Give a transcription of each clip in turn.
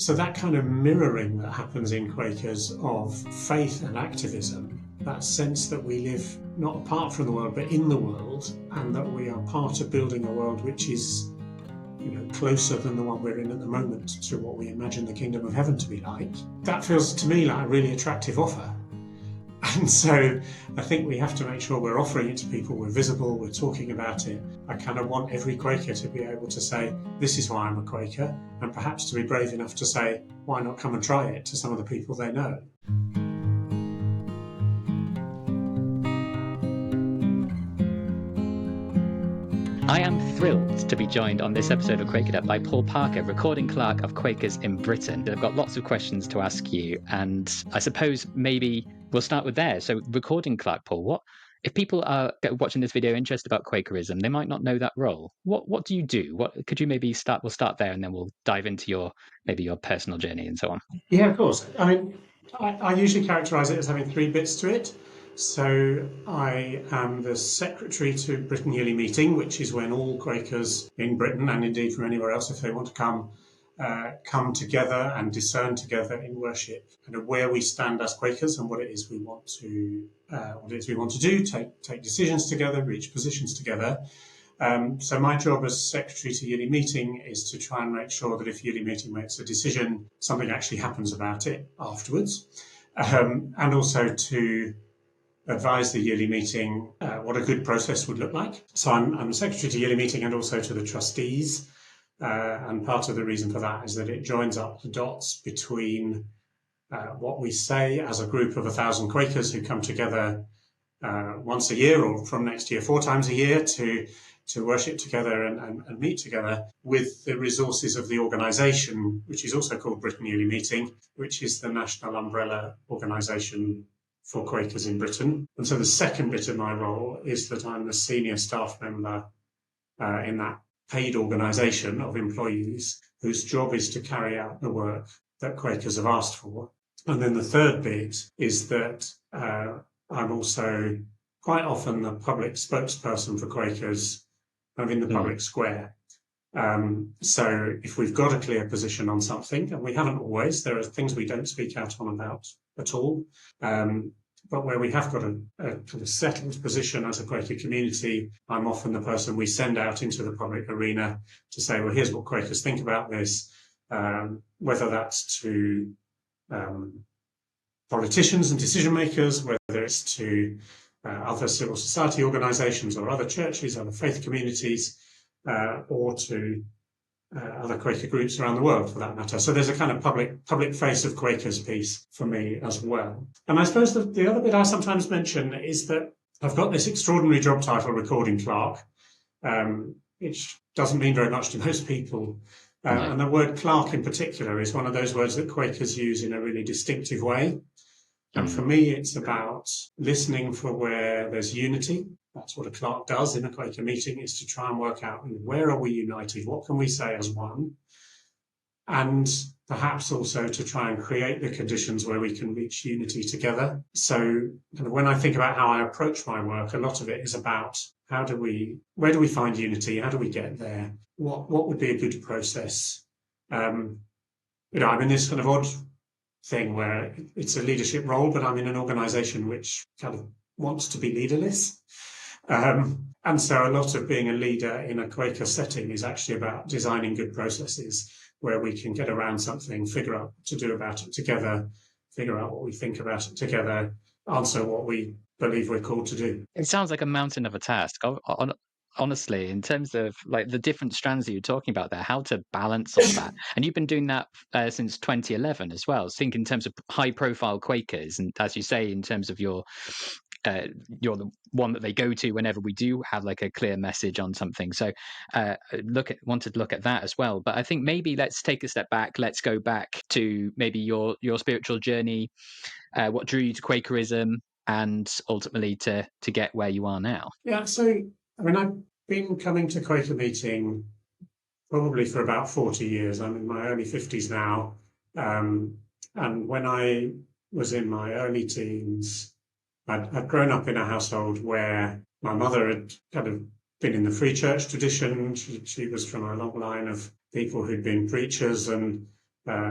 So that kind of mirroring that happens in Quakers of faith and activism, that sense that we live not apart from the world but in the world, and that we are part of building a world which is closer than the one we're in at the moment to what we imagine the kingdom of heaven to be like. That feels to me like a really attractive offer. And so I think we have to make sure we're offering it to people, we're visible, we're talking about it. I kind of want every Quaker to be able to say, this is why I'm a Quaker, and perhaps to be brave enough to say, why not come and try it to some of the people they know. I am thrilled to be joined on this episode of Quakered Up by Paul Parker, recording clerk of Quakers in Britain. I've got lots of questions to ask you, and I suppose maybe we'll start with there. So, recording clerk, Paul, what if people are watching this video interested about Quakerism? They might not know that role. What do you do? What could you maybe start? We'll start there, and then we'll dive into your personal journey and so on. Yeah, of course. I mean, I usually characterise it as having three bits to it. So I am the secretary to Britain Yearly Meeting, which is when all Quakers in Britain, and indeed from anywhere else, if they want to come together and discern together in worship, and where we stand as Quakers and what it is we want to do, take decisions together, reach positions together. So my job as secretary to Yearly Meeting is to try and make sure that if Yearly Meeting makes a decision, something actually happens about it afterwards, and also to advise the Yearly Meeting what a good process would look like. So I'm secretary to Yearly Meeting and also to the trustees, and part of the reason for that is that it joins up the dots between what we say as a group of 1,000 Quakers who come together once a year, or from next year 4 times a year, to worship together and meet together, with the resources of the organisation, which is also called Britain Yearly Meeting, which is the national umbrella organisation for Quakers in Britain. And so the second bit of my role is that I'm the senior staff member in that paid organisation of employees whose job is to carry out the work that Quakers have asked for. And then the third bit is that I'm also quite often the public spokesperson for Quakers kind of in the public square. So if we've got a clear position on something, and we haven't always, there are things we don't speak out on about at all, but where we have got a kind of settled position as a Quaker community, I'm often the person we send out into the public arena to say, well, here's what Quakers think about this, whether that's to politicians and decision makers, whether it's to other civil society organisations or other churches, other faith communities, or to other Quaker groups around the world, for that matter. So there's a kind of public face of Quakers piece for me as well. And I suppose the other bit I sometimes mention is that I've got this extraordinary job title, recording clerk, which doesn't mean very much to most people. And the word clerk in particular is one of those words that Quakers use in a really distinctive way. And for me, it's about listening for where there's unity. That's what a clerk does in a Quaker meeting, is to try and work out where are we united, what can we say as one, and perhaps also to try and create the conditions where we can reach unity together. So when I think about how I approach my work, a lot of it is about where do we find unity, how do we get there, what would be a good process. I'm in this kind of odd thing where it's a leadership role, but I'm in an organisation which kind of wants to be leaderless. And so a lot of being a leader in a Quaker setting is actually about designing good processes where we can get around something, figure out what to do about it together, figure out what we think about it together, answer what we believe we're called to do. It sounds like a mountain of a task. Honestly, in terms of like the different strands that you're talking about there, how to balance all that. And you've been doing that since 2011 as well. So think in terms of high profile Quakers, and as you say, in terms of you're the one that they go to whenever we do have like a clear message on something. So wanted to look at that as well. But I think maybe let's take a step back. Let's go back to maybe your spiritual journey, what drew you to Quakerism, and ultimately to get where you are now. Yeah, so I've been coming to Quaker meeting probably for about 40 years. I'm in my early 50s now. And when I was in my early teens, I'd grown up in a household where my mother had kind of been in the free church tradition. She was from a long line of people who'd been preachers, and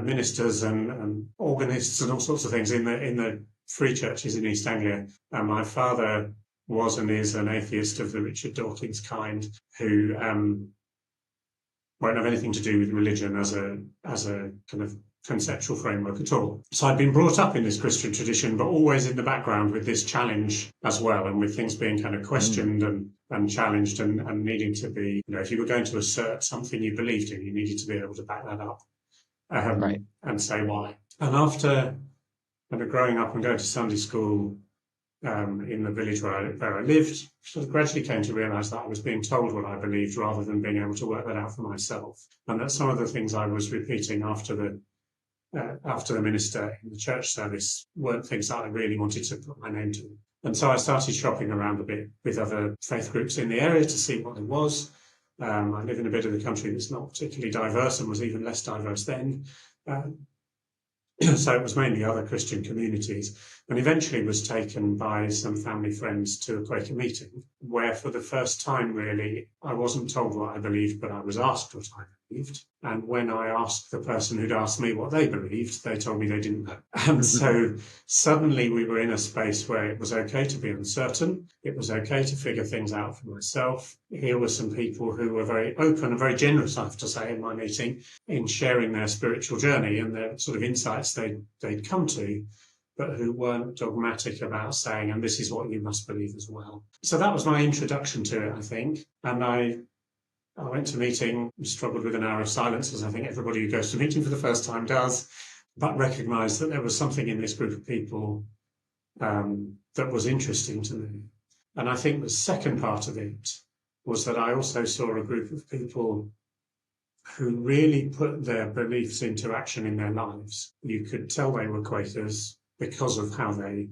ministers and organists and all sorts of things in the free churches in East Anglia. And my father was and is an atheist of the Richard Dawkins kind, who won't have anything to do with religion as a kind of conceptual framework at all. So I'd been brought up in this Christian tradition, but always in the background with this challenge as well, and with things being kind of questioned and challenged and needing to be, if you were going to assert something you believed in, you needed to be able to back that up and say why. And after kind of growing up and going to Sunday school in the village where I lived, sort of gradually came to realise that I was being told what I believed rather than being able to work that out for myself, and that some of the things I was repeating after the minister in the church service weren't things that I really wanted to put my name to. And so I started shopping around a bit with other faith groups in the area to see what there was. I live in a bit of the country that's not particularly diverse and was even less diverse then. So it was mainly other Christian communities, and eventually was taken by some family friends to a Quaker meeting where for the first time, really, I wasn't told what I believed, but I was asked what I believed. And when I asked the person who'd asked me what they believed, they told me they didn't know. And so suddenly we were in a space where it was okay to be uncertain. It was okay to figure things out for myself. Here were some people who were very open and very generous, I have to say, in my meeting, in sharing their spiritual journey and their sort of insights they'd come to, but who weren't dogmatic about saying, and this is what you must believe as well. So that was my introduction to it, I think. And I went to meeting, struggled with an hour of silence, as I think everybody who goes to meeting for the first time does, but recognised that there was something in this group of people that was interesting to me. And I think the second part of it was that I also saw a group of people who really put their beliefs into action in their lives. You could tell they were Quakers because of how they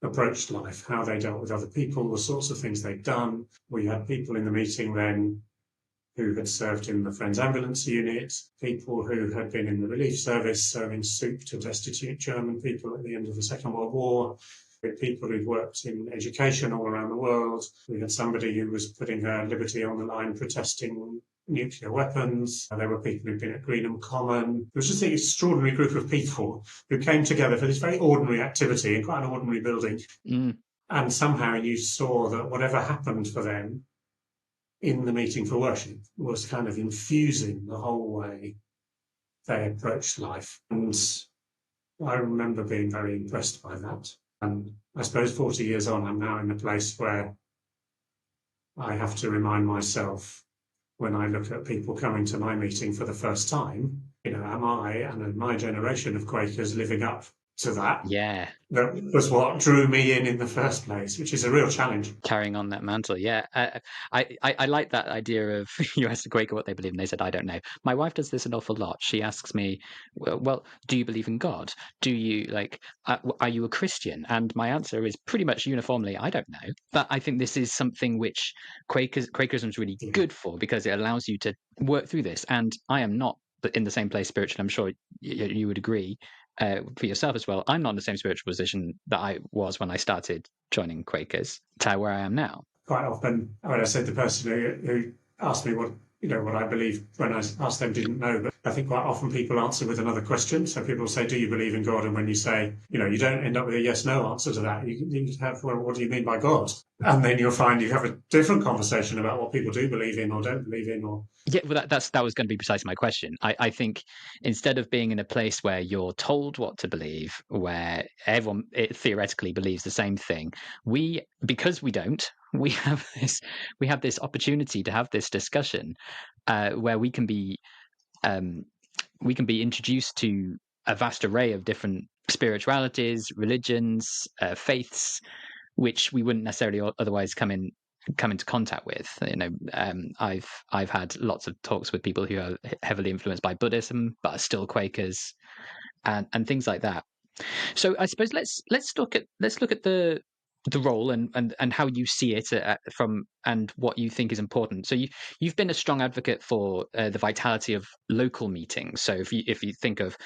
approached life, how they dealt with other people, the sorts of things they'd done. We had people in the meeting then who had served in the Friends Ambulance Unit, people who had been in the relief service serving soup to destitute German people at the end of the Second World War. We had people who'd worked in education all around the world. We had somebody who was putting her liberty on the line protesting nuclear weapons. There were people who'd been at Greenham Common. It was just an extraordinary group of people who came together for this very ordinary activity in quite an ordinary building. And somehow you saw that whatever happened for them in the meeting for worship was kind of infusing the whole way they approached life. And I remember being very impressed by that. And I suppose 40 years on, I'm now in a place where I have to remind myself when I look at people coming to my meeting for the first time, am I and my generation of Quakers living up to that? Yeah. That was what drew me in the first place, which is a real challenge. Carrying on that mantle, yeah. I like that idea of you asked a Quaker what they believe, and they said, "I don't know." My wife does this an awful lot. She asks me, "Well, do you believe in God? Do you are you a Christian?" And my answer is pretty much uniformly, "I don't know." But I think this is something which Quakerism is really good for, because it allows you to work through this. And I am not in the same place spiritually. I'm sure you would agree. For yourself as well, I'm not in the same spiritual position that I was when I started joining Quakers to where I am now. Quite often, when I said the person who asked me what I believe when I asked them didn't know, but I think quite often people answer with another question. So people say, "Do you believe in God?" And when you say, you don't end up with a yes/no answer to that. You have, well, what do you mean by God? And then you'll find you have a different conversation about what people do believe in or don't believe in, or yeah, well, that was going to be precisely my question. I think instead of being in a place where you're told what to believe, where everyone theoretically believes the same thing, because we don't, we have this opportunity to have this discussion where we can be introduced to a vast array of different spiritualities, religions, faiths, which we wouldn't necessarily otherwise come into contact with. I've had lots of talks with people who are heavily influenced by Buddhism but are still Quakers, and things like that. So I suppose let's look at the the role and how you see it from and what you think is important. So you've been a strong advocate for the vitality of local meetings. So if you think of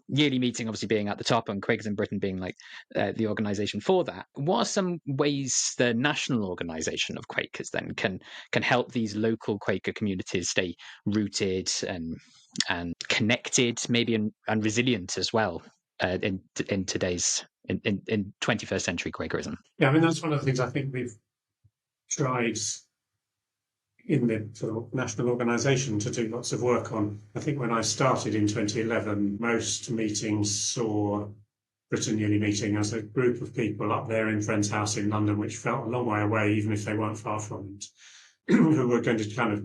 yearly meeting obviously being at the top and Quakers in Britain being like the organisation for that, what are some ways the national organisation of Quakers then can help these local Quaker communities stay rooted and connected, maybe and resilient as well in today's in 21st century Quakerism? Yeah, I mean, that's one of the things I think we've tried in the sort of national organisation to do lots of work on. I think when I started in 2011, most meetings saw Britain Yearly Meeting as a group of people up there in Friend's house in London, which felt a long way away, even if they weren't far from it, who were going to kind of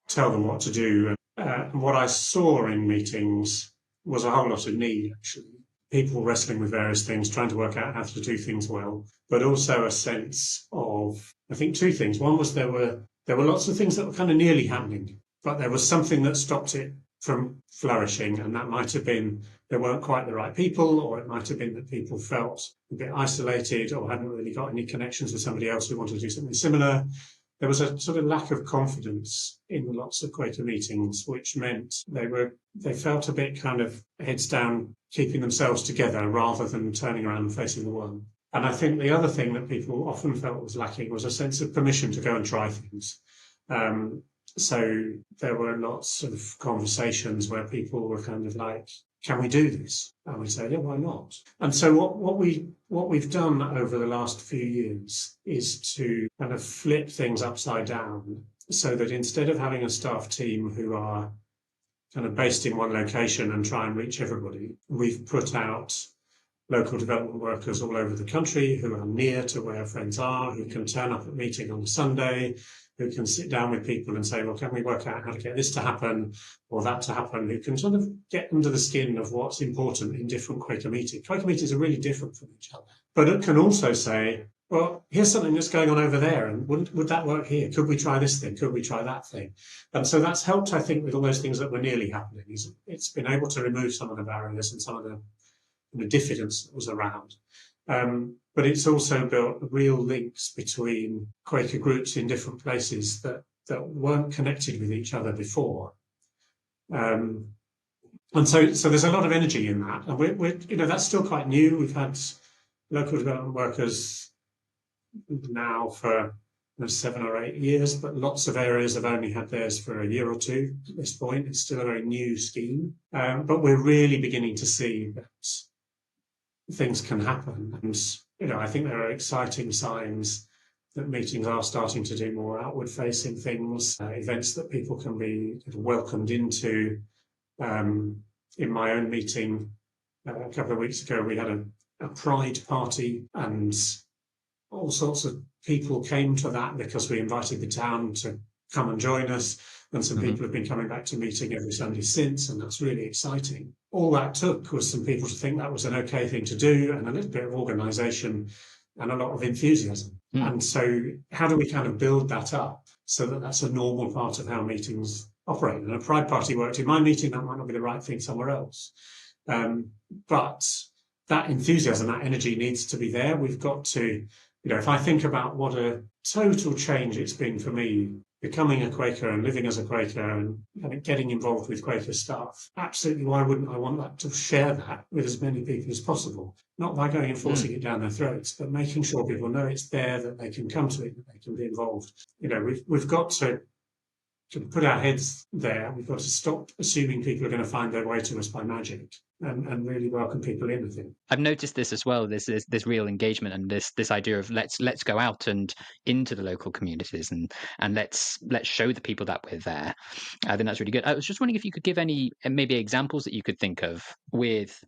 tell them what to do. And what I saw in meetings was a whole lot of need, actually. People wrestling with various things, trying to work out how to do things well, but also a sense of, I think, two things. One was there were lots of things that were kind of nearly happening, but there was something that stopped it from flourishing, and that might have been there weren't quite the right people, or it might have been that people felt a bit isolated or hadn't really got any connections with somebody else who wanted to do something similar. There was a sort of lack of confidence in lots of Quaker meetings, which meant they felt a bit kind of heads down, keeping themselves together rather than turning around and facing the world. And I think the other thing that people often felt was lacking was a sense of permission to go and try things. So there were lots of conversations where people were kind of like, can we do this? And we said, yeah, why not? And so what we've done over the last few years is to kind of flip things upside down so that instead of having a staff team who are kind of based in one location and try and reach everybody, we've put out local development workers all over the country who are near to where friends are, who can turn up at meeting on a Sunday, who can sit down with people and say, well, can we work out how to get this to happen or that to happen, who can sort of get under the skin of what's important in different Quaker meetings. Quaker meetings are really different from each other. But it can also say, well, here's something that's going on over there, and would that work here? Could we try this thing? Could we try that thing? And so that's helped, I think, with all those things that were nearly happening. It's been able to remove some of the barriers and some of the diffidence that was around. But it's also built real links between Quaker groups in different places that weren't connected with each other before. And so there's a lot of energy in that. And we're that's still quite new. We've had local development workers now for 7 or 8 years, but lots of areas have only had theirs for a year or two at this point. It's still a very new scheme. But we're really beginning to see that things can happen. And, I think there are exciting signs that meetings are starting to do more outward-facing things, events that people can be welcomed into. In my own meeting a couple of weeks ago, we had a pride party, and all sorts of people came to that because we invited the town to come and join us. And some people have been coming back to meeting every Sunday since, and that's really exciting. All that took was some people to think that was an okay thing to do, and a little bit of organisation and a lot of enthusiasm. And so how do we kind of build that up so that that's a normal part of how meetings operate? And a pride party worked in my meeting, that might not be the right thing somewhere else. But that enthusiasm, that energy needs to be there. We've got to, if I think about what a total change it's been for me, becoming a Quaker and living as a Quaker and getting involved with Quaker stuff, absolutely, why wouldn't I want that to share that with as many people as possible? Not by going and forcing it down their throats, but making sure people know it's there, that they can come to it, that they can be involved. We've got to put our heads there. We've got to stop assuming people are going to find their way to us by magic, and really welcome people in, I think. I've noticed this as well. This real engagement and this idea of let's go out and into the local communities and let's show the people that we're there. I think that's really good. I was just wondering if you could give any maybe examples that you could think of with.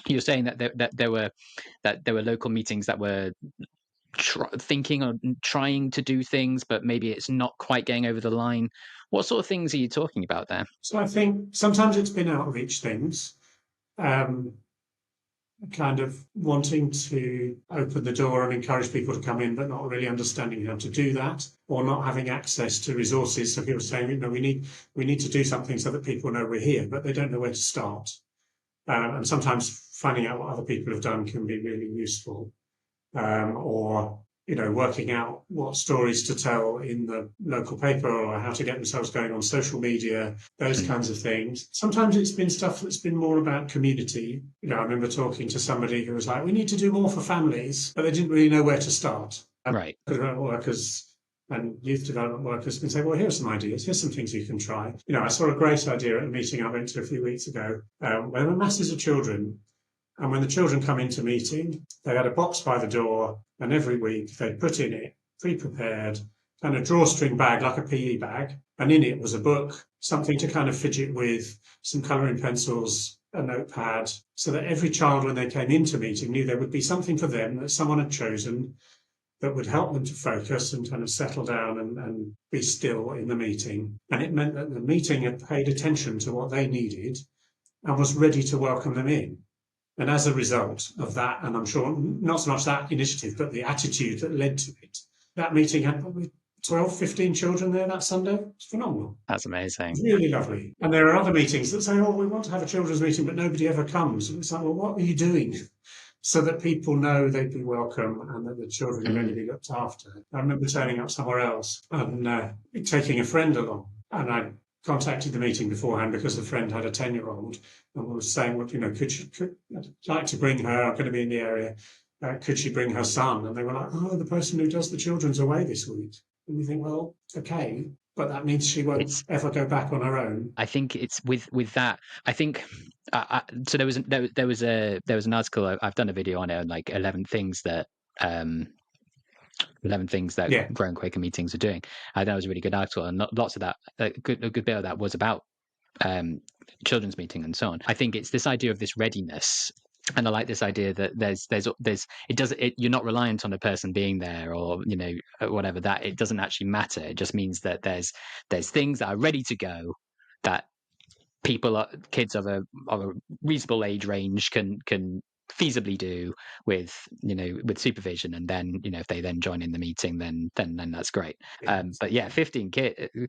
You're saying that there were local meetings that were thinking or trying to do things, but maybe it's not quite getting over the line. What sort of things are you talking about there? So I think sometimes it's been outreach things, kind of wanting to open the door and encourage people to come in, but not really understanding how to do that, or not having access to resources. So people saying, we need to do something so that people know we're here, but they don't know where to start. And sometimes finding out what other people have done can be really useful. or working out what stories to tell in the local paper or how to get themselves going on social media, those kinds of things. Sometimes it's been stuff that's been more about community. I remember talking to somebody who was like, we need to do more for families, but they didn't really know where to start. Right. Workers and youth development workers can say, well, here's some ideas, here's some things you can try. I saw a great idea at a meeting I went to a few weeks ago, where there were masses of children. And when the children come into meeting, they had a box by the door, and every week they'd put in it, pre-prepared, kind of drawstring bag, like a PE bag, and in it was a book, something to kind of fidget with, some colouring pencils, a notepad, so that every child, when they came into meeting, knew there would be something for them that someone had chosen that would help them to focus and kind of settle down and be still in the meeting. And it meant that the meeting had paid attention to what they needed and was ready to welcome them in. And as a result of that, and I'm sure not so much that initiative, but the attitude that led to it, that meeting had probably 12, 15 children there that Sunday. It's phenomenal. That's amazing. It's really lovely. And there are other meetings that say, oh, we want to have a children's meeting, but nobody ever comes. And it's like, well, what are you doing? So that people know they'd be welcome and that the children are going to be looked after. I remember turning up somewhere else and taking a friend along. And I contacted the meeting beforehand because the friend had a 10-year-old and was saying, well, I'd like to bring her, I'm going to be in the area, could she bring her son? And they were like, oh, the person who does the children's away this week. And you think, well, okay, but that means she won't ever go back on her own. I think it's with that. I think so. There was an article. I've done a video on it, on like 11 things that 11 things that growing Quaker meetings are doing. I thought it was a really good article, and lots of that, a good bit of that was about children's meeting and so on. I think it's this idea of this readiness. And I like this idea that you're not reliant on a person being there or whatever, that it doesn't actually matter. It just means that there's things that are ready to go that kids of a reasonable age range can feasibly do with supervision, and then if they then join in the meeting, then that's great. But yeah, 15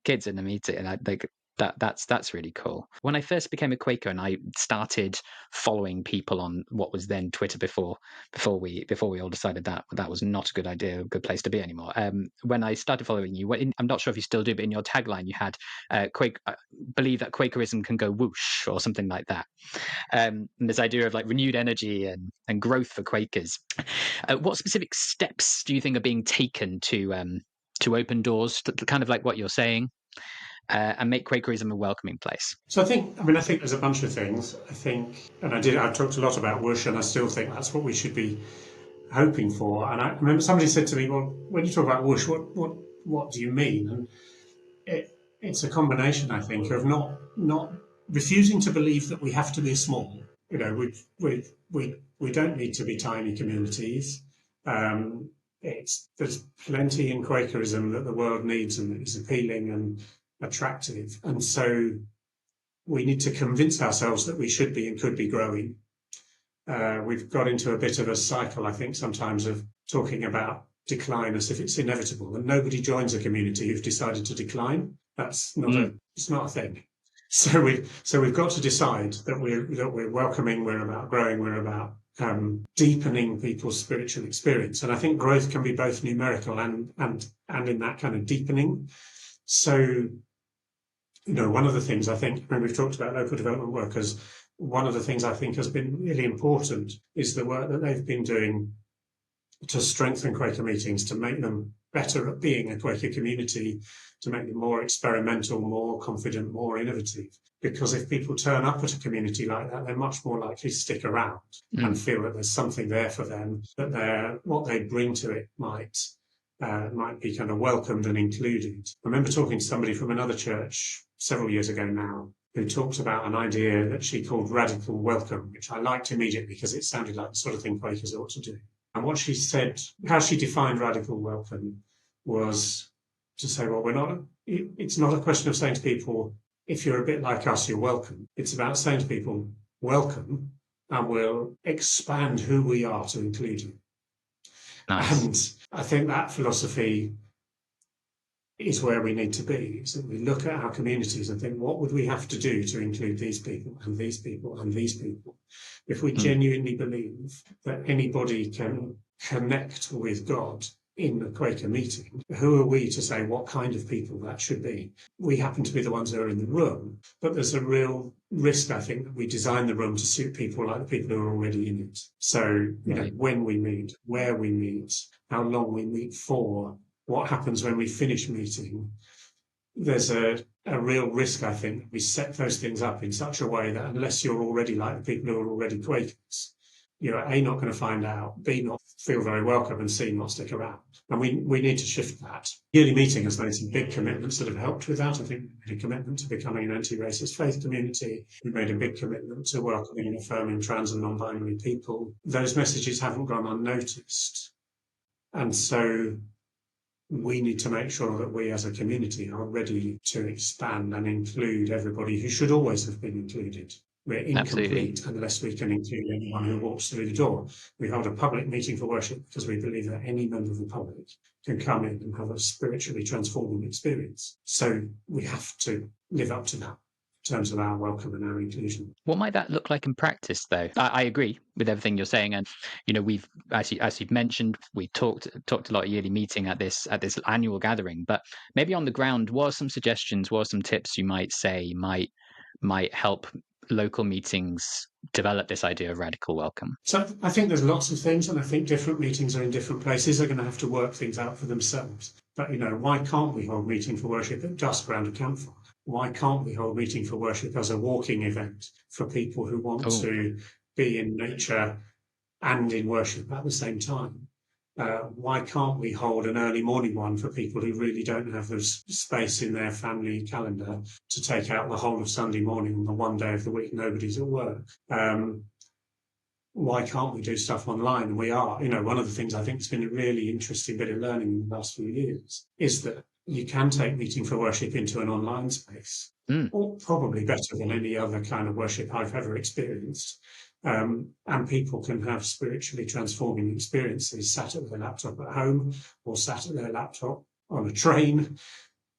kids in the meeting, and I think that's really cool. When I first became a Quaker and I started following people on what was then Twitter before we all decided that was not a good idea, a good place to be anymore. When I started following you, I'm not sure if you still do, but in your tagline you had believe that Quakerism can go whoosh or something like that. And this idea of like renewed energy and growth for Quakers. What specific steps do you think are being taken to open doors, to kind of like what you're saying, and make Quakerism a welcoming place? So I think there's a bunch of things. I've talked a lot about whoosh, and I still think that's what we should be hoping for. And I remember somebody said to me, well, when you talk about whoosh, what do you mean? And it's a combination, I think, of not refusing to believe that we have to be small. We don't need to be tiny communities. There's plenty in Quakerism that the world needs and that is appealing and attractive, and so we need to convince ourselves that we should be and could be growing. We've got into a bit of a cycle, I think, sometimes of talking about decline as if it's inevitable, and nobody joins a community who've decided to decline. That's not it's not a thing. So we've got to decide that we're welcoming, we're about growing, we're about deepening people's spiritual experience. And I think growth can be both numerical and in that kind of deepening. So, one of the things I think, when we've talked about local development workers, one of the things I think has been really important is the work that they've been doing to strengthen Quaker meetings, to make them better at being a Quaker community, to make them more experimental, more confident, more innovative. Because if people turn up at a community like that, they're much more likely to stick around and feel that there's something there for them, that what they bring to it might be kind of welcomed and included. I remember talking to somebody from another church several years ago now, who talked about an idea that she called radical welcome, which I liked immediately because it sounded like the sort of thing Quakers ought to do. And what she said, how she defined radical welcome, was to say, well, it's not a question of saying to people, if you're a bit like us, you're welcome. It's about saying to people, welcome, and we'll expand who we are to include you. Nice. And I think that philosophy is where we need to be, is that we look at our communities and think, what would we have to do to include these people and these people and these people? If we genuinely believe that anybody can connect with God in a Quaker meeting, who are we to say what kind of people that should be? We happen to be the ones who are in the room, but there's a real risk, I think, that we design the room to suit people like the people who are already in it. So, you know, when we meet, where we meet, how long we meet for, what happens when we finish meeting, there's a real risk, I think, we set those things up in such a way that unless you're already like the people who are already Quakers, you're A, not going to find out, B, not feel very welcome, and C, not stick around. And we need to shift that. Yearly meeting has made some big commitments that have helped with that. I think we made a commitment to becoming an anti-racist faith community. We made a big commitment to welcoming and affirming trans and non-binary people. Those messages haven't gone unnoticed. And so we need to make sure that we as a community are ready to expand and include everybody who should always have been included. We're incomplete unless we can include anyone who walks through the door. We hold a public meeting for worship because we believe that any member of the public can come in and have a spiritually transforming experience. So we have to live up to that in terms of our welcome and our inclusion. What might that look like in practice, though? I agree with everything you're saying, and you know, we've as you've mentioned, we talked a lot at yearly meeting at this annual gathering. But maybe on the ground, what are some suggestions? What are some tips you might say might help local meetings develop this idea of radical welcome? So I think there's lots of things, and I think different meetings are in different places. They're going to have to work things out for themselves. But, you know, why can't we hold meeting for worship at dusk around a campfire? Why can't we hold meeting for worship as a walking event for people who want to be in nature and in worship at the same time? Why can't we hold an early morning one for people who really don't have the space in their family calendar to take out the whole of Sunday morning on the one day of the week nobody's at work? Why can't we do stuff online? And we are. You know, one of the things I think has been a really interesting bit of learning in the last few years is that you can take meeting for worship into an online space, or probably better than any other kind of worship I've ever experienced. And people can have spiritually transforming experiences sat at their laptop at home or sat at their laptop on a train.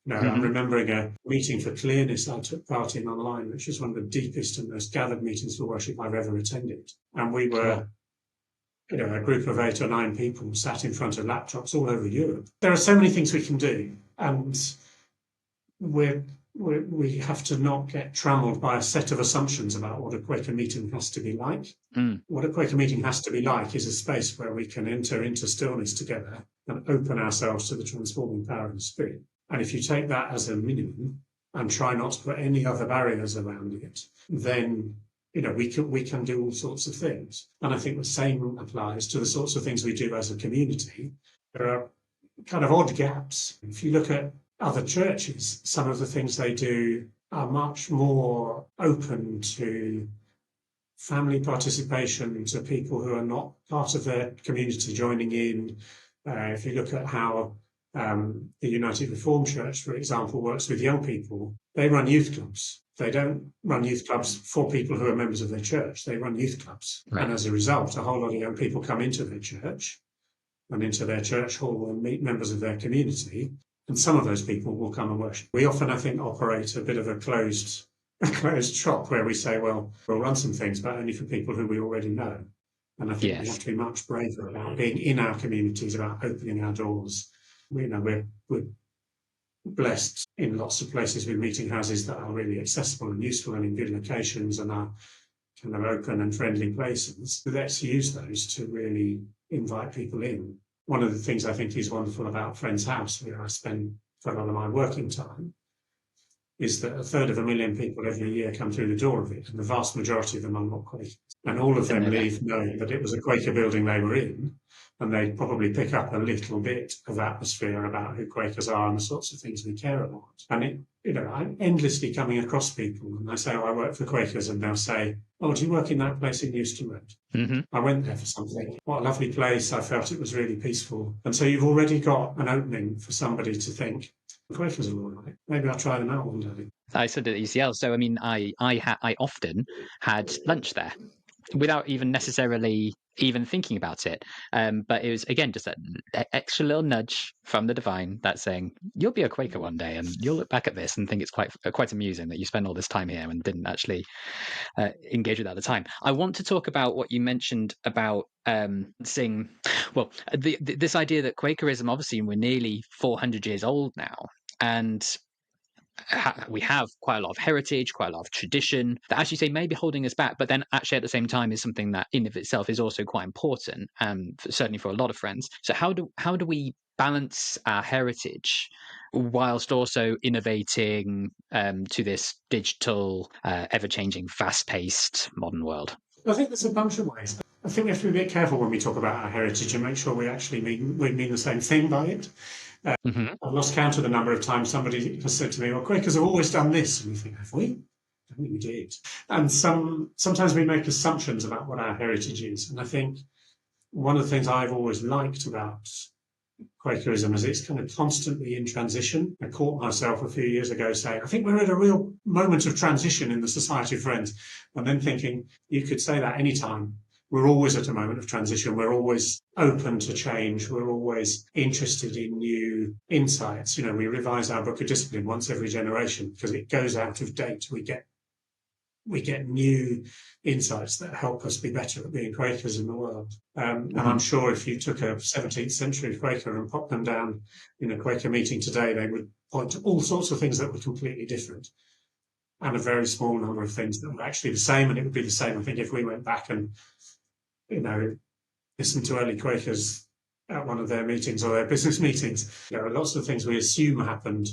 No, I'm remembering a meeting for clearness I took part in online, which was one of the deepest and most gathered meetings for worship I've ever attended. And we were, you know, a group of 8 or 9 people sat in front of laptops all over Europe. There are so many things we can do, and we have to not get trammeled by a set of assumptions about what a Quaker meeting has to be like. What a Quaker meeting has to be like is a space where we can enter into stillness together and open ourselves to the transforming power of the Spirit. And if you take that as a minimum and try not to put any other barriers around it, then, you know, we can do all sorts of things. And I think the same applies to the sorts of things we do as a community. There are kind of odd gaps. If you look at other churches, some of the things they do are much more open to family participation, to people who are not part of their community joining in. If you look at how the United Reformed Church, for example, works with young people, they run youth clubs. They don't run youth clubs for people who are members of their church. They run youth clubs. Right. And as a result, a whole lot of young people come into their church and into their church hall and meet members of their community. And some of those people will come and worship. We often, I think, operate a bit of a closed shop where we say, well, we'll run some things, but only for people who we already know. And I think we have to be much braver about being in our communities, about opening our doors. You know, we're blessed in lots of places with meeting houses that are really accessible and useful and in good locations and are kind of open and friendly places. Let's use those to really invite people in. One of the things I think is wonderful about Friend's House, where I spend quite a lot of my working time, is that 1/3 people every year come through the door of it, and the vast majority of them are not Quakers. And all of them leave knowing that it was a Quaker building they were in, and they probably pick up a little bit of atmosphere about who Quakers are and the sorts of things we care about. And it, you know, I'm endlessly coming across people, and I say, oh, I work for Quakers, and they'll say, oh, do you work in that place in Euston Road? I went there for something. What a lovely place. I felt it was really peaceful. And so you've already got an opening for somebody to think, Quakers are all right. Maybe I'll try them out one day. I studied at UCL, so I mean, I often had lunch there without even necessarily even thinking about it. But it was, again, just that extra little nudge from the divine that's saying, you'll be a Quaker one day, and you'll look back at this and think it's quite amusing that you spent all this time here and didn't actually engage with that at the time. I want to talk about what you mentioned about seeing, well, this idea that Quakerism, obviously, we're nearly 400 years old now, and we have quite a lot of heritage, quite a lot of tradition that, as you say, may be holding us back, but then actually at the same time is something that in of itself is also quite important, certainly for a lot of friends. So how do we balance our heritage whilst also innovating to this digital, ever-changing, fast-paced modern world? I think there's a bunch of ways. I think we have to be a bit careful when we talk about our heritage and make sure we actually mean the same thing by it. Mm-hmm. I've lost count of the number of times somebody has said to me, well, Quakers have always done this. And you think, have we? I think we did. And sometimes we make assumptions about what our heritage is. And I think one of the things I've always liked about Quakerism is it's kind of constantly in transition. I caught myself a few years ago saying, I think we're at a real moment of transition in the Society of Friends. And then thinking, you could say that anytime. We're always at a moment of transition. We're always open to change. We're always interested in new insights. You know, we revise our book of discipline once every generation because it goes out of date. We get new insights that help us be better at being Quakers in the world. And I'm sure if you took a 17th century Quaker and popped them down in a Quaker meeting today, they would point to all sorts of things that were completely different and a very small number of things that were actually the same. And it would be the same, I think, if we went back and, you know, listened to early Quakers at one of their meetings or their business meetings. There are lots of things we assume happened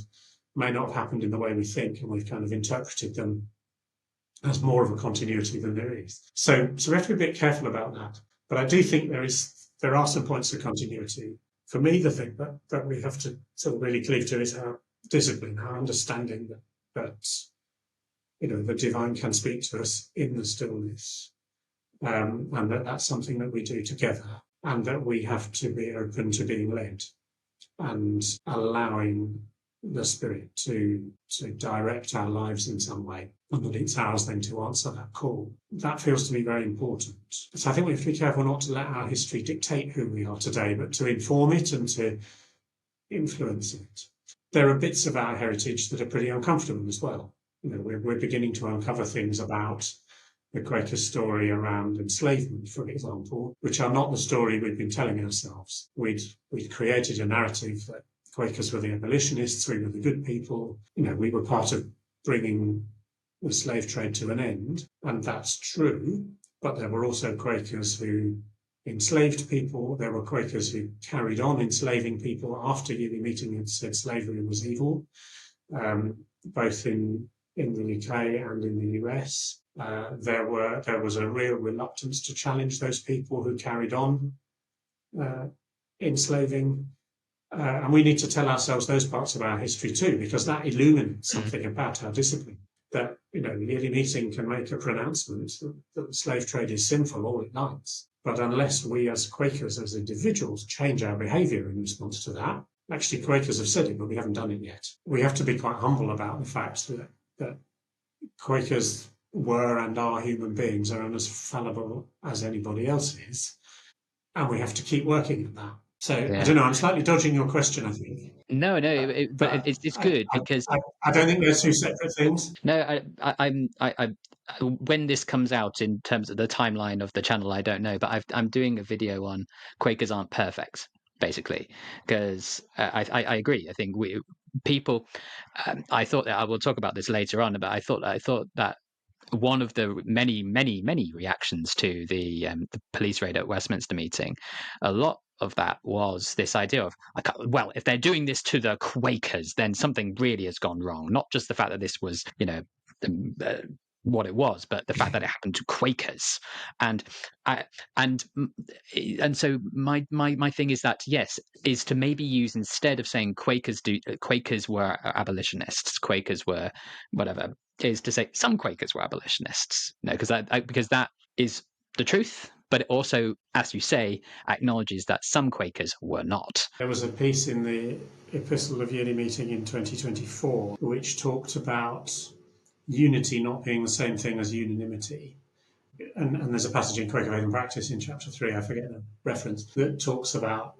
may not have happened in the way we think, and we've kind of interpreted them as more of a continuity than there is. So we have to be a bit careful about that. But I do think there are some points of continuity. For me, the thing that we have to sort of really cleave to is our discipline, our understanding that you know, the divine can speak to us in the stillness, and that's something that we do together, and that we have to be open to being led and allowing the Spirit to direct our lives in some way, and that it's ours then to answer that call. That feels to me very important. So I think we have to be careful not to let our history dictate who we are today, but to inform it and to influence it. There are bits of our heritage that are pretty uncomfortable as well. You know, we're beginning to uncover things about the Quaker story around enslavement, for example, which are not the story we've been telling ourselves. We'd created a narrative that Quakers were the abolitionists, we were the good people, you know, we were part of bringing the slave trade to an end, and that's true, but there were also Quakers who enslaved people, there were Quakers who carried on enslaving people after Uni Meeting had said slavery was evil, both in the UK and in the US. There was a real reluctance to challenge those people who carried on enslaving. And we need to tell ourselves those parts of our history too, because that illuminates something about our discipline. That, you know, the Yearly Meeting can make a pronouncement that the slave trade is sinful all it likes. But unless we as Quakers, as individuals, change our behaviour in response to that, actually Quakers have said it, but we haven't done it yet. We have to be quite humble about the fact that Quakers were and are human beings, are as fallible as anybody else is, and we have to keep working at that. So I don't know. I'm slightly dodging your question, I think. No, but it's good because I don't think they're two separate things. No, I when this comes out in terms of the timeline of the channel, I don't know, but I'm doing a video on Quakers aren't perfect, basically, because I agree. I think people. I thought that I will talk about this later on, but I thought that one of the many reactions to the police raid at Westminster meeting, a lot of that was this idea of, well, if they're doing this to the Quakers, then something really has gone wrong. Not just the fact that this was, you know, what it was, but the fact that it happened to Quakers, and so my thing is that, yes, is to maybe use, instead of saying Quakers were abolitionists, Quakers were whatever, is to say some Quakers were abolitionists. No, because that is the truth, but it also, as you say, acknowledges that some Quakers were not. There was a piece in the Epistle of Yearly Meeting in 2024 which talked about unity not being the same thing as unanimity. and there's a passage in Quaker Faith and Practice in chapter 3, I forget the reference, that talks about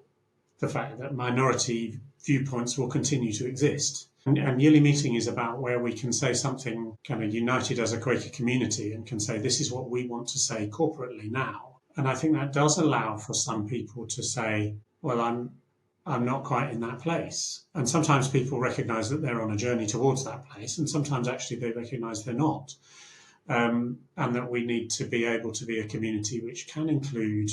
the fact that minority viewpoints will continue to exist. And yearly meeting is about where we can say something kind of united as a Quaker community and can say, this is what we want to say corporately now. And I think that does allow for some people to say, well, I'm not quite in that place. And sometimes people recognize that they're on a journey towards that place, and sometimes actually they recognize they're not. And that we need to be able to be a community which can include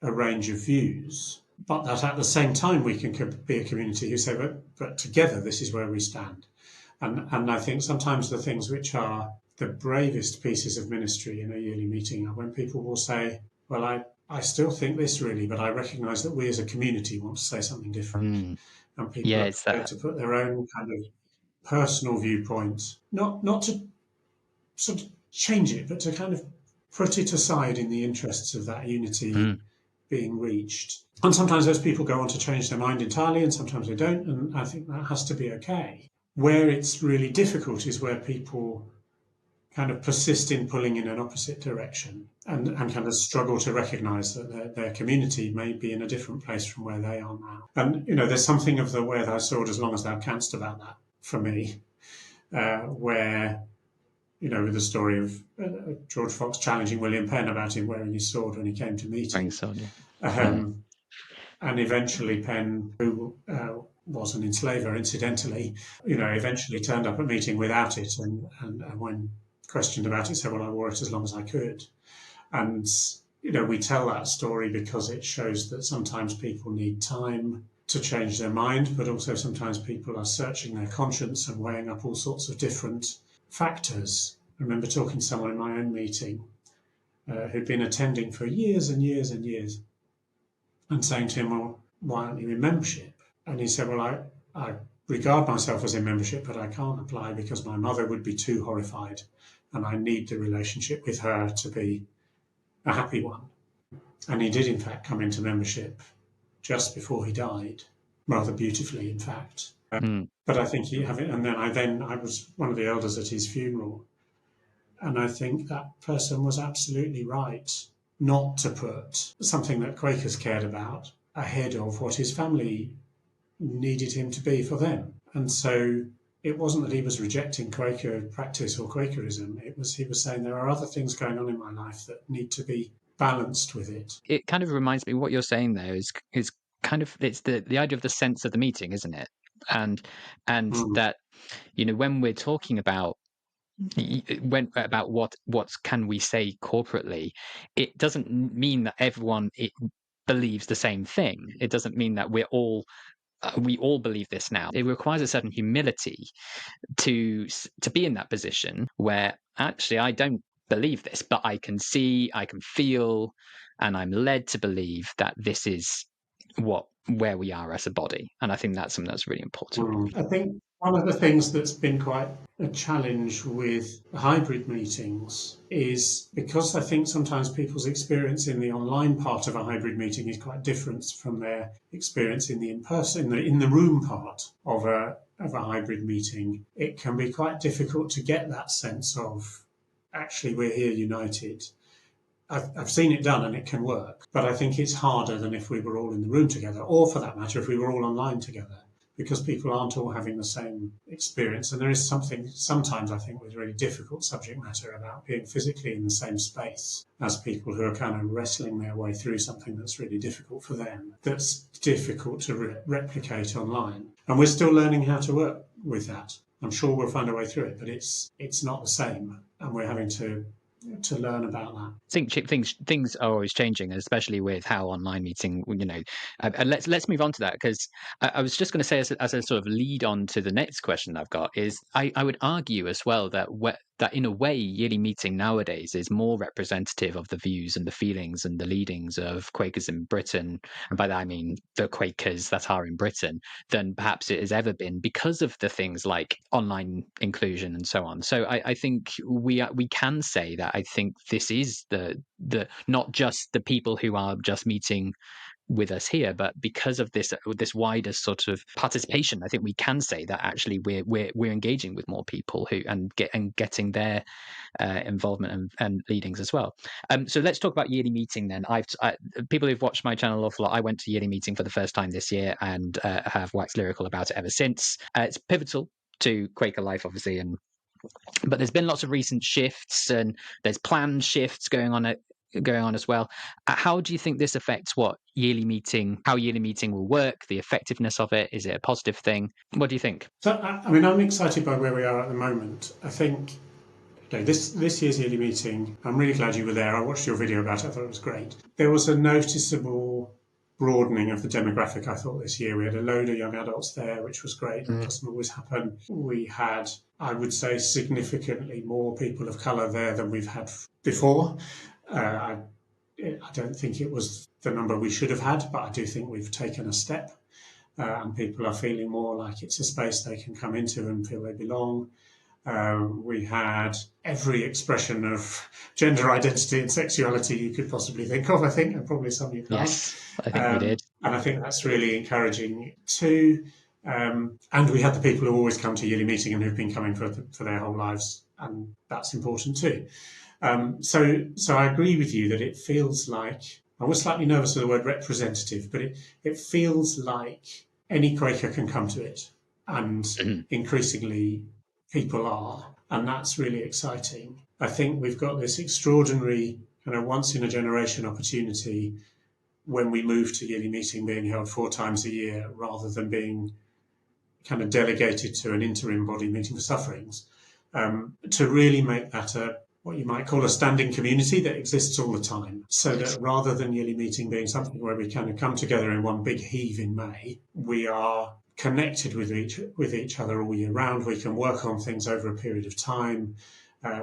a range of views, but that at the same time we can be a community who say, but together this is where we stand. And I think sometimes the things which are the bravest pieces of ministry in a yearly meeting are when people will say, well, I still think this really, but I recognise that we as a community want to say something different. And people Yeah, are it's prepared that. to put their own kind of personal viewpoint, not to sort of change it, but to kind of put it aside in the interests of that unity being reached. And sometimes those people go on to change their mind entirely, and sometimes they don't, and I think that has to be okay. Where it's really difficult is where people kind of persist in pulling in an opposite direction and kind of struggle to recognise that their community may be in a different place from where they are now. And, there's something of the wear thy sword as long as thou canst about that for me, where with the story of George Fox challenging William Penn about him wearing his sword when he came to meet him. And eventually Penn, who was an enslaver, incidentally, eventually turned up at meeting without it, and when questioned about it, said, well, I wore it as long as I could. And, we tell that story because it shows that sometimes people need time to change their mind, but also sometimes people are searching their conscience and weighing up all sorts of different factors. I remember talking to someone in my own meeting who'd been attending for years and years and years, and saying to him, well, why aren't you in membership? And he said, well, I regard myself as in membership, but I can't apply because my mother would be too horrified, and I need the relationship with her to be a happy one. And he did, in fact, come into membership just before he died, rather beautifully, in fact. But I think and then I was one of the elders at his funeral, and I think that person was absolutely right not to put something that Quakers cared about ahead of what his family needed him to be for them. And so it wasn't that he was rejecting Quaker practice or Quakerism. He was saying there are other things going on in my life that need to be balanced with it. It kind of reminds me what you're saying there is kind of it's the idea of the sense of the meeting, isn't it? And that when we're talking about what can we say corporately, it doesn't mean that everyone believes the same thing. It doesn't mean that we all believe this now. It requires a certain humility to be in that position where actually I don't believe this, but I can see, I can feel, and I'm led to believe that this is where we are as a body. And I think that's something that's really important. I think one of the things that's been quite a challenge with hybrid meetings is because I think sometimes people's experience in the online part of a hybrid meeting is quite different from their experience in the in-person, in the room part of a hybrid meeting. It can be quite difficult to get that sense of actually we're here united. I've seen it done and it can work, but I think it's harder than if we were all in the room together, or for that matter, if we were all online together, because people aren't all having the same experience. And there is something sometimes, I think, with really difficult subject matter about being physically in the same space as people who are kind of wrestling their way through something that's really difficult for them, that's difficult to replicate online. And we're still learning how to work with that. I'm sure we'll find a way through it, but it's not the same, and we're having to learn about that. I think things are always changing, especially with how online meeting. And let's move on to that because I was just going to say as a sort of lead on to the next question I've got is I would argue as well that that in a way yearly meeting nowadays is more representative of the views and the feelings and the leadings of Quakers in Britain, and by that I mean the Quakers that are in Britain, than perhaps it has ever been because of the things like online inclusion and so on. So I think we can say that I think this is the not just the people who are just meeting with us here, but because of this wider sort of participation, I think we can say that actually we're engaging with more people who and getting their involvement and leadings as well. So let's talk about yearly meeting then. People who've watched my channel an awful lot, I went to yearly meeting for the first time this year and have waxed lyrical about it ever since. It's pivotal to Quaker life, obviously, but there's been lots of recent shifts and there's planned shifts going on as well. How do you think this affects how yearly meeting will work, the effectiveness of it? Is it a positive thing? What do you think? So, I mean, I'm excited by where we are at the moment. I think this year's yearly meeting, I'm really glad you were there. I watched your video about it. I thought it was great. There was a noticeable broadening of the demographic, I thought, this year. We had a load of young adults there, which was great. That doesn't always happen. We had, I would say, significantly more people of colour there than we've had before. I don't think it was the number we should have had, but I do think we've taken a step, and people are feeling more like it's a space they can come into and feel they belong. We had every expression of gender identity and sexuality you could possibly think of, I think, and probably some you can't. Yes, I think we did. And I think that's really encouraging too. And we had the people who always come to yearly meeting and who've been coming for their whole lives, and that's important too. So I agree with you that it feels like, I was slightly nervous of the word representative, but it feels like any Quaker can come to it, and increasingly people are, and that's really exciting. I think we've got this extraordinary kind of once-in-a-generation opportunity when we move to yearly meeting being held 4 times a year rather than being kind of delegated to an interim body meeting for sufferings, to really make that what you might call a standing community that exists all the time, so that rather than yearly meeting being something where we kind of come together in one big heave in May, we are connected with each other all year round. We can work on things over a period of time.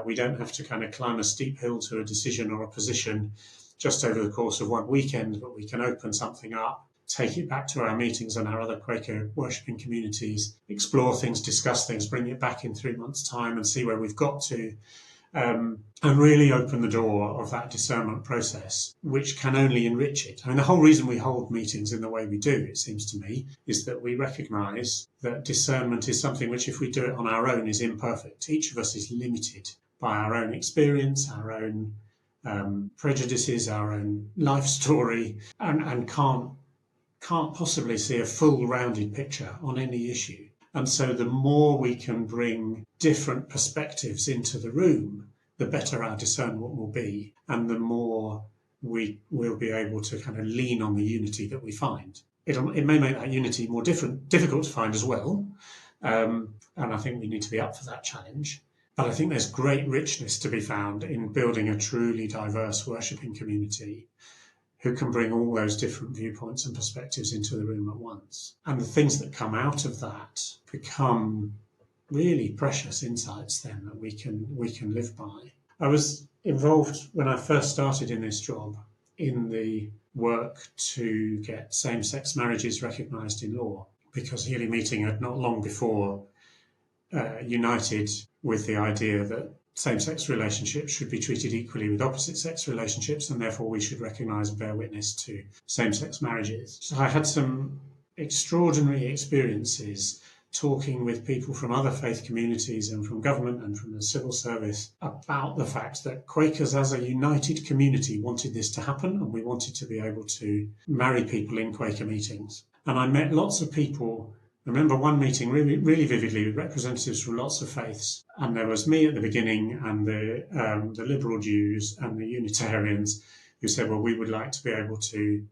We don't have to kind of climb a steep hill to a decision or a position just over the course of one weekend, but we can open something up, take it back to our meetings and our other Quaker worshipping communities, explore things, discuss things, bring it back in 3 months' time and see where we've got to, and really open the door of that discernment process, which can only enrich it. I mean, the whole reason we hold meetings in the way we do, it seems to me, is that we recognise that discernment is something which, if we do it on our own, is imperfect. Each of us is limited by our own experience, our own prejudices, our own life story, and can't possibly see a full rounded picture on any issue. And so the more we can bring different perspectives into the room, the better our discernment will be, and the more we will be able to kind of lean on the unity that we find. It may make that unity more difficult to find as well, and I think we need to be up for that challenge. But I think there's great richness to be found in building a truly diverse worshipping community who can bring all those different viewpoints and perspectives into the room at once. And the things that come out of that become really precious insights then that we can live by. I was involved when I first started in this job in the work to get same-sex marriages recognised in law, because yearly meeting had not long before united with the idea that same-sex relationships should be treated equally with opposite-sex relationships, and therefore we should recognise and bear witness to same-sex marriages. So I had some extraordinary experiences talking with people from other faith communities and from government and from the civil service about the fact that Quakers as a united community wanted this to happen, and we wanted to be able to marry people in Quaker meetings. And I met lots of people. I remember one meeting really, really vividly with representatives from lots of faiths, and there was me at the beginning and the liberal Jews and the Unitarians who said, well, we would like to be able to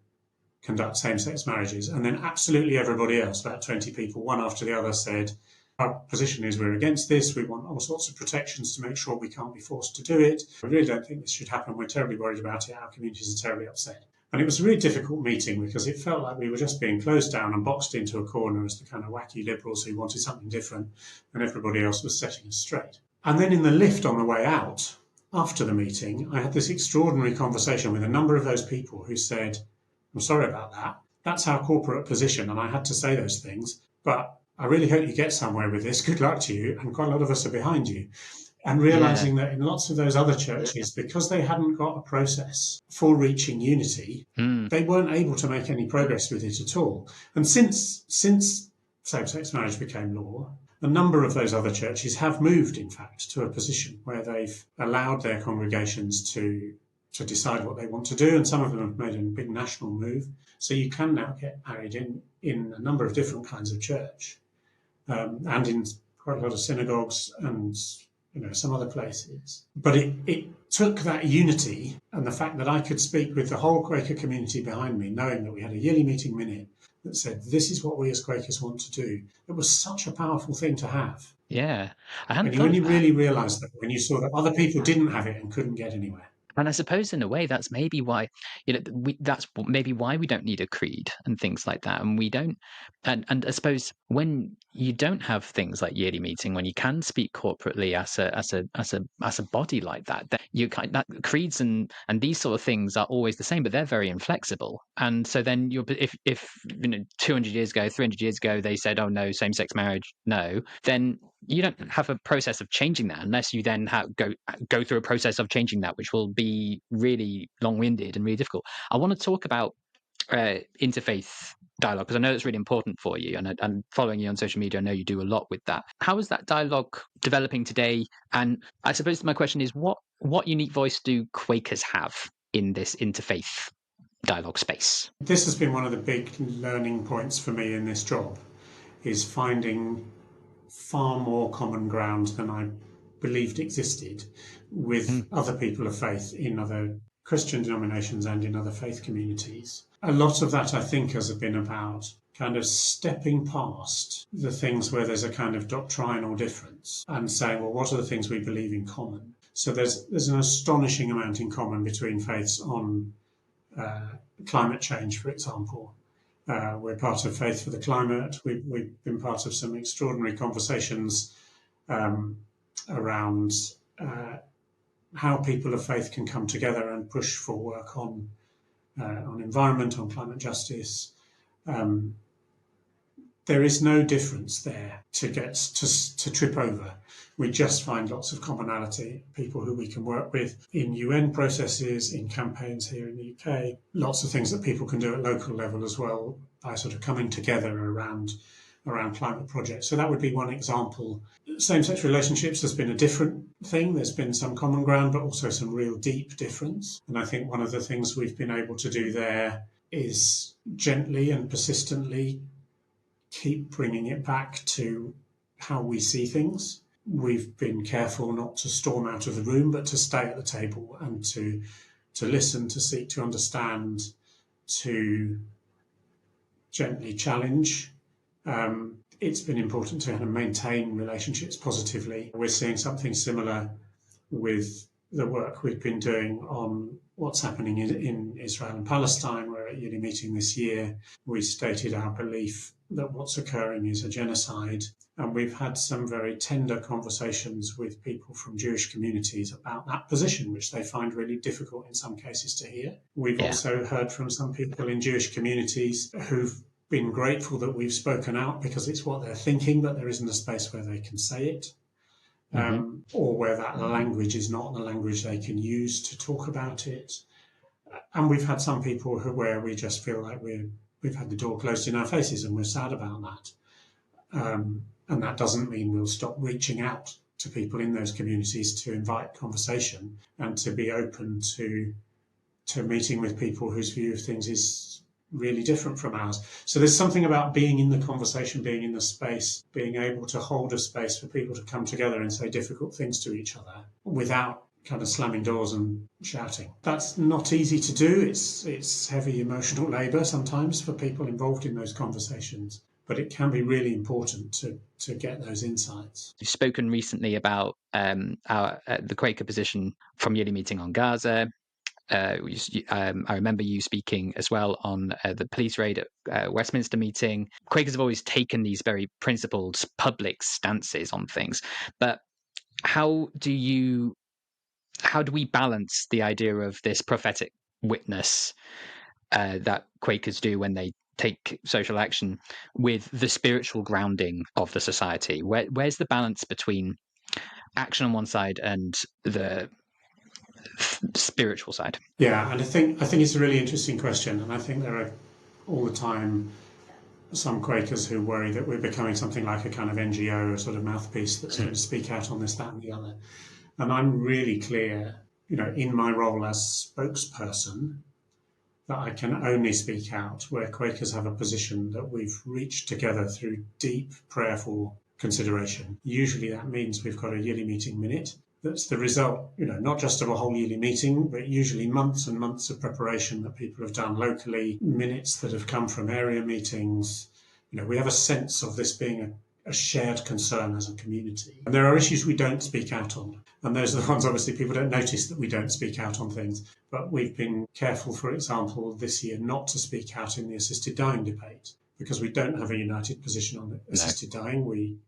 conduct same-sex marriages. And then absolutely everybody else, about 20 people, one after the other, said, our position is we're against this, we want all sorts of protections to make sure we can't be forced to do it. We really don't think this should happen, we're terribly worried about it, our communities are terribly upset. And it was a really difficult meeting because it felt like we were just being closed down and boxed into a corner as the kind of wacky liberals who wanted something different, and everybody else was setting us straight. And then in the lift on the way out, after the meeting, I had this extraordinary conversation with a number of those people who said, I'm sorry about that. That's our corporate position, and I had to say those things, but I really hope you get somewhere with this. Good luck to you, and quite a lot of us are behind you. and realizing that in lots of those other churches, because they hadn't got a process for reaching unity, Mm. they weren't able to make any progress with it at all. And since same-sex marriage became law, a number of those other churches have moved, in fact, to a position where they've allowed their congregations to decide what they want to do, and some of them have made a big national move. So you can now get married in a number of different kinds of church, and in quite a lot of synagogues and some other places. But it took that unity and the fact that I could speak with the whole Quaker community behind me, knowing that we had a yearly meeting minute that said, this is what we as Quakers want to do. It was such a powerful thing to have. Yeah, I hadn't And you thought of only that. really realised that when you saw that other people didn't have it and couldn't get anywhere. And I suppose in a way that's maybe why, that's maybe why we don't need a creed and things like that. And we don't, and I suppose when you don't have things like yearly meeting, when you can speak corporately as a body like that, then you kind that creeds and these sort of things are always the same, but they're very inflexible. And so then if 200 years ago, 300 years ago, they said, oh no, same sex marriage, no, then you don't have a process of changing that unless you then go through a process of changing that, which will be really long-winded and really difficult. I want to talk about interfaith dialogue because I know it's really important for you, and following you on social media, I know you do a lot with that. How is that dialogue developing today? And I suppose my question is, what unique voice do Quakers have in this interfaith dialogue space? This has been one of the big learning points for me in this job, is finding far more common ground than I believed existed with Mm. other people of faith in other Christian denominations and in other faith communities. A lot of that, I think, has been about kind of stepping past the things where there's a kind of doctrinal difference and saying, well, what are the things we believe in common? So there's an astonishing amount in common between faiths on climate change, for example. We're part of Faith for the Climate. We've been part of some extraordinary conversations around how people of faith can come together and push for work on environment, on climate justice. There is no difference there to trip over. We just find lots of commonality, people who we can work with in UN processes, in campaigns here in the UK, lots of things that people can do at local level as well by sort of coming together around climate projects. So that would be one example. Same-sex relationships has been a different thing. There's been some common ground, but also some real deep difference. And I think one of the things we've been able to do there is gently and persistently keep bringing it back to how we see things. We've been careful not to storm out of the room, but to stay at the table and to listen, to seek to understand, to gently challenge. It's been important to kind of maintain relationships positively. We're seeing something similar with the work we've been doing on what's happening in Israel and Palestine. We're at a yearly meeting this year. We stated our belief that what's occurring is a genocide. And we've had some very tender conversations with people from Jewish communities about that position, which they find really difficult in some cases to hear. We've also heard from some people in Jewish communities who've been grateful that we've spoken out because it's what they're thinking, but there isn't a space where they can say it. Or where that language is not the language they can use to talk about it. And we've had some people where we just feel like we've had the door closed in our faces and we're sad about that. And that doesn't mean we'll stop reaching out to people in those communities to invite conversation and to be open to meeting with people whose view of things is really different from ours. So there's something about being in the conversation, being in the space, being able to hold a space for people to come together and say difficult things to each other without kind of slamming doors and shouting. That's not easy to do. It's heavy emotional labour sometimes for people involved in those conversations, but it can be really important to get those insights. You've spoken recently about the Quaker position from yearly meeting on Gaza. I remember you speaking as well on the police raid at Westminster meeting. Quakers have always taken these very principled public stances on things, but how do we balance the idea of this prophetic witness that Quakers do when they take social action with the spiritual grounding of the society? Where's the balance between action on one side and the spiritual side? Yeah, and I think it's a really interesting question, and I think there are all the time some Quakers who worry that we're becoming something like a kind of NGO, a sort of mouthpiece that's going to speak out on this, that, and the other. And I'm really clear, in my role as spokesperson, that I can only speak out where Quakers have a position that we've reached together through deep, prayerful consideration. Usually that means we've got a yearly meeting minute. That's the result, not just of a whole yearly meeting, but usually months and months of preparation that people have done locally, minutes that have come from area meetings. We have a sense of this being a shared concern as a community. And there are issues we don't speak out on. And those are the ones, obviously, people don't notice that we don't speak out on things. But we've been careful, for example, this year not to speak out in the assisted dying debate because we don't have a united position on assisted dying. We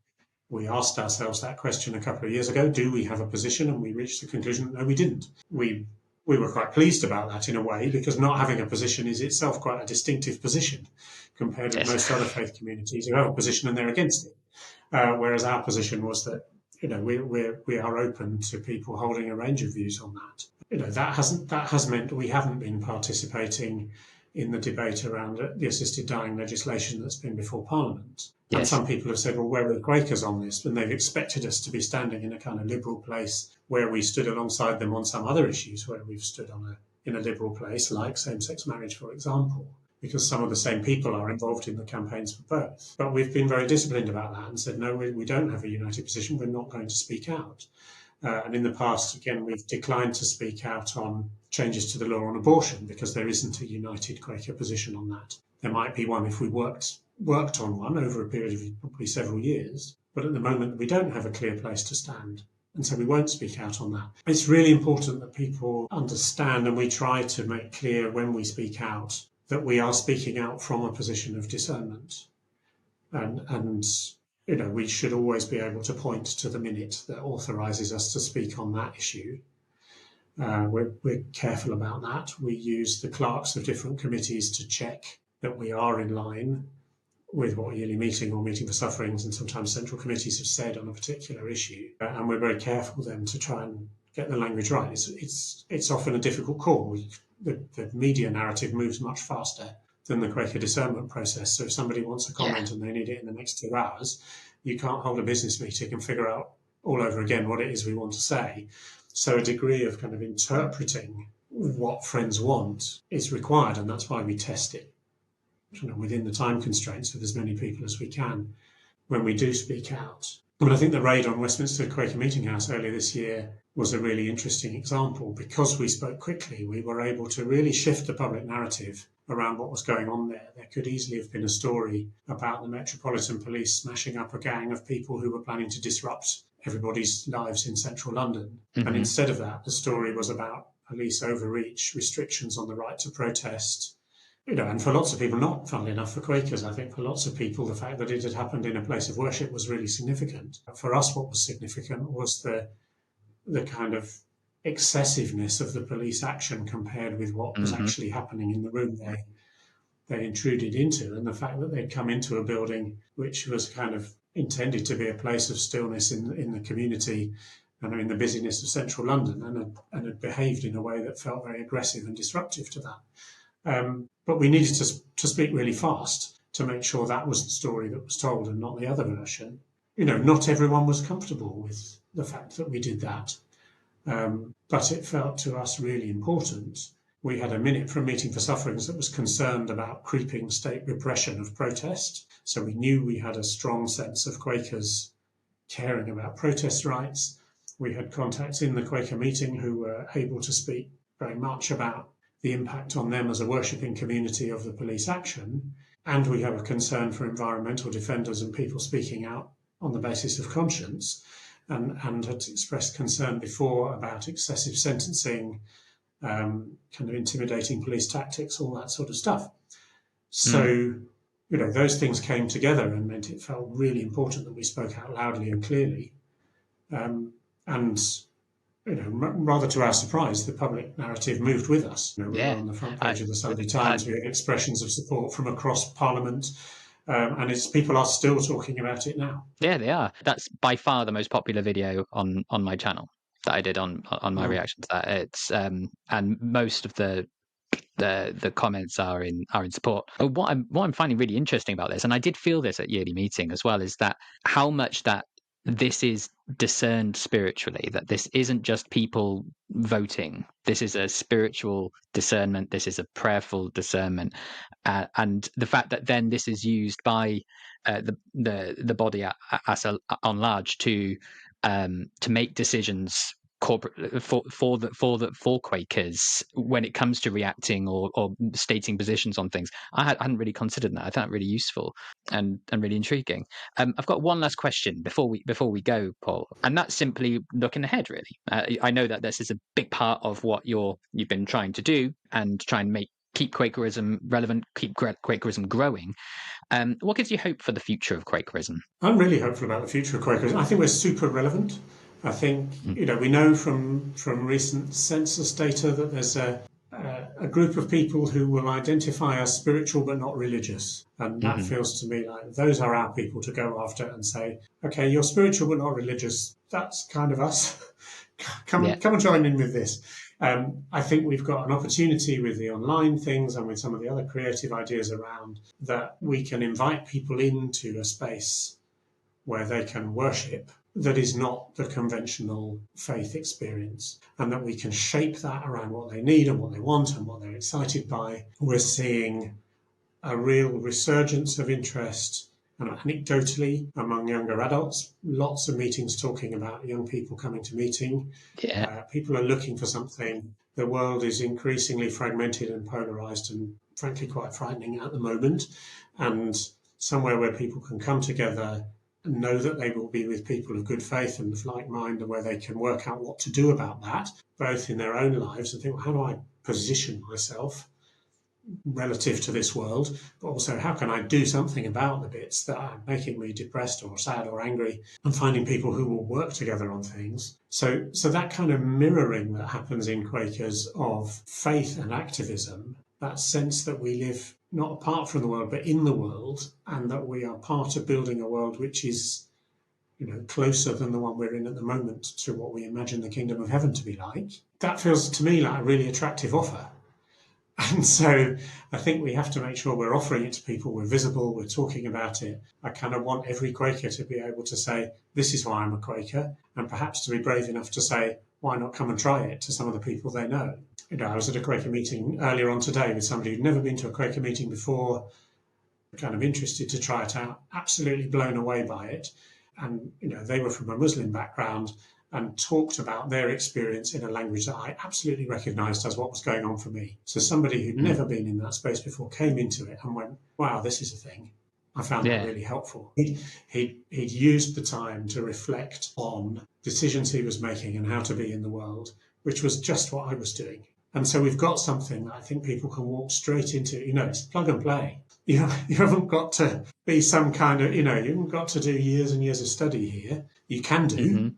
asked ourselves that question a couple of years ago. Do we have a position? And we reached the conclusion that no, we didn't. We were quite pleased about that in a way, because not having a position is itself quite a distinctive position compared with most other faith communities who have a position and they're against it. Whereas our position was that, we are open to people holding a range of views on that. That has meant we haven't been participating in the debate around the assisted dying legislation that's been before Parliament. Yes. And some people have said, well, where are the Quakers on this? And they've expected us to be standing in a kind of liberal place where we stood alongside them on some other issues, where we've stood in a liberal place, like same-sex marriage, for example, because some of the same people are involved in the campaigns for both. But we've been very disciplined about that and said, no, we don't have a united position. We're not going to speak out. And in the past, again, we've declined to speak out on changes to the law on abortion because there isn't a united Quaker position on that. There might be one if we worked on one over a period of probably several years, but at the moment we don't have a clear place to stand, and so we won't speak out on that. It's really important that people understand, and we try to make clear when we speak out, that we are speaking out from a position of discernment, and we should always be able to point to the minute that authorises us to speak on that issue. We're careful about that. We use the clerks of different committees to check that we are in line with what yearly meeting or meeting for sufferings and sometimes central committees have said on a particular issue. And we're very careful then to try and get the language right. It's often a difficult call. The media narrative moves much faster than the Quaker discernment process. So if somebody wants a comment and they need it in the next 2 hours, you can't hold a business meeting and figure out all over again what it is we want to say. So a degree of kind of interpreting what friends want is required, and that's why we test it within the time constraints with as many people as we can when we do speak out. But I think the raid on Westminster Quaker Meeting House earlier this year was a really interesting example. Because we spoke quickly, we were able to really shift the public narrative around what was going on there. There could easily have been a story about the Metropolitan Police smashing up a gang of people who were planning to disrupt everybody's lives in central London. Mm-hmm. And instead of that, the story was about police overreach, restrictions on the right to protest. And for lots of people, not funnily enough for Quakers, I think for lots of people, the fact that it had happened in a place of worship was really significant. For us, what was significant was the kind of excessiveness of the police action compared with what was actually happening in the room they intruded into, and the fact that they'd come into a building which was kind of intended to be a place of stillness in the community and in the busyness of central London, and had behaved in a way that felt very aggressive and disruptive to that. But we needed to speak really fast to make sure that was the story that was told and not the other version. Not everyone was comfortable with the fact that we did that, but it felt to us really important. We had a minute from Meeting for Sufferings that was concerned about creeping state repression of protest. So we knew we had a strong sense of Quakers caring about protest rights. We had contacts in the Quaker meeting who were able to speak very much about the impact on them as a worshipping community of the police action. And we have a concern for environmental defenders and people speaking out on the basis of conscience, and had expressed concern before about excessive sentencing, kind of intimidating police tactics, all that sort of stuff. So, those things came together and meant it felt really important that we spoke out loudly and clearly. Rather to our surprise, the public narrative moved with us. We were on the front page of the Sunday Times. We had expressions of support from across Parliament. and people are still talking about it now. Yeah, they are. That's by far the most popular video on my channel that I did on my reaction to that. It's and most of the comments are in support. What I'm finding really interesting about this, and I did feel this at yearly meeting as well, is that how much that this is discerned spiritually, that this isn't just people voting. This is a spiritual discernment. This is a prayerful discernment, and the fact that then this is used by the body on large to make decisions corporate for Quakers when it comes to reacting or stating positions on things. I hadn't really considered that. I found it really useful and really intriguing. I've got one last question before we go, Paul, and that's simply looking ahead. Really, I know that this is a big part of what you've been trying to do and try and keep Quakerism relevant, keep Quakerism growing. What gives you hope for the future of Quakerism? I'm really hopeful about the future of Quakerism. I think we're super relevant. I think we know from recent census data that there's a group of people who will identify as spiritual but not religious, and that feels to me like those are our people to go after and say, okay, you're spiritual but not religious. That's kind of us. Come and join in with this. I think we've got an opportunity with the online things and with some of the other creative ideas around that we can invite people into a space where they can worship that is not the conventional faith experience, and that we can shape that around what they need and what they want and what they're excited by. We're seeing a real resurgence of interest, and anecdotally among younger adults, lots of meetings talking about young people coming to meeting. People are looking for something. The world is increasingly fragmented and polarized and frankly quite frightening at the moment, and somewhere where people can come together and know that they will be with people of good faith and of like mind, and where they can work out what to do about that, both in their own lives and think, well, how do I position myself relative to this world, but also how can I do something about the bits that are making me depressed or sad or angry, and finding people who will work together on things. So that kind of mirroring that happens in Quakers of faith and activism, that sense that we live not apart from the world but in the world, and that we are part of building a world which is closer than the one we're in at the moment to what we imagine the kingdom of heaven to be like. That feels to me like a really attractive offer. And so I think we have to make sure we're offering it to people, we're visible, we're talking about it. I kind of want every Quaker to be able to say, this is why I'm a Quaker, and perhaps to be brave enough to say, why not come and try it to some of the people they know. I was at a Quaker meeting earlier on today with somebody who'd never been to a Quaker meeting before, kind of interested to try it out, absolutely blown away by it. And, they were from a Muslim background and talked about their experience in a language that I absolutely recognised as what was going on for me. So somebody who'd never been in that space before came into it and went, wow, this is a thing. I found that really helpful. He'd used the time to reflect on decisions he was making and how to be in the world, which was just what I was doing. And so we've got something that I think people can walk straight into. It's plug and play. You haven't got to be some kind of, you haven't got to do years and years of study here. You can do,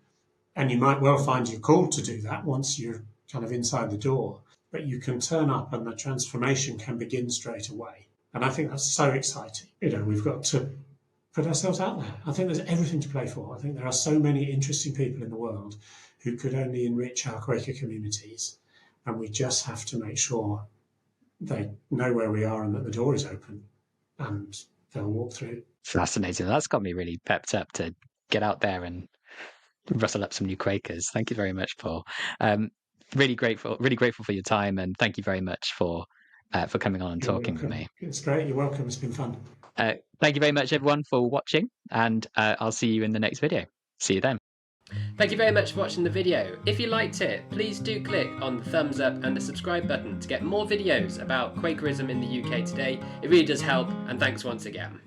and you might well find you're called to do that once you're kind of inside the door. But you can turn up and the transformation can begin straight away. And I think that's so exciting. We've got to put ourselves out there. I think there's everything to play for. I think there are so many interesting people in the world who could only enrich our Quaker communities. And we just have to make sure they know where we are and that the door is open and they'll walk through. Fascinating. That's got me really pepped up to get out there and rustle up some new Quakers. Thank you very much, Paul. Really grateful for your time, and thank you very much for coming on and talking with me. It's great. You're welcome. It's been fun. Thank you very much, everyone, for watching, and I'll see you in the next video. See you then. Thank you very much for watching the video. If you liked it, please do click on the thumbs up and the subscribe button to get more videos about Quakerism in the UK today. It really does help, and thanks once again.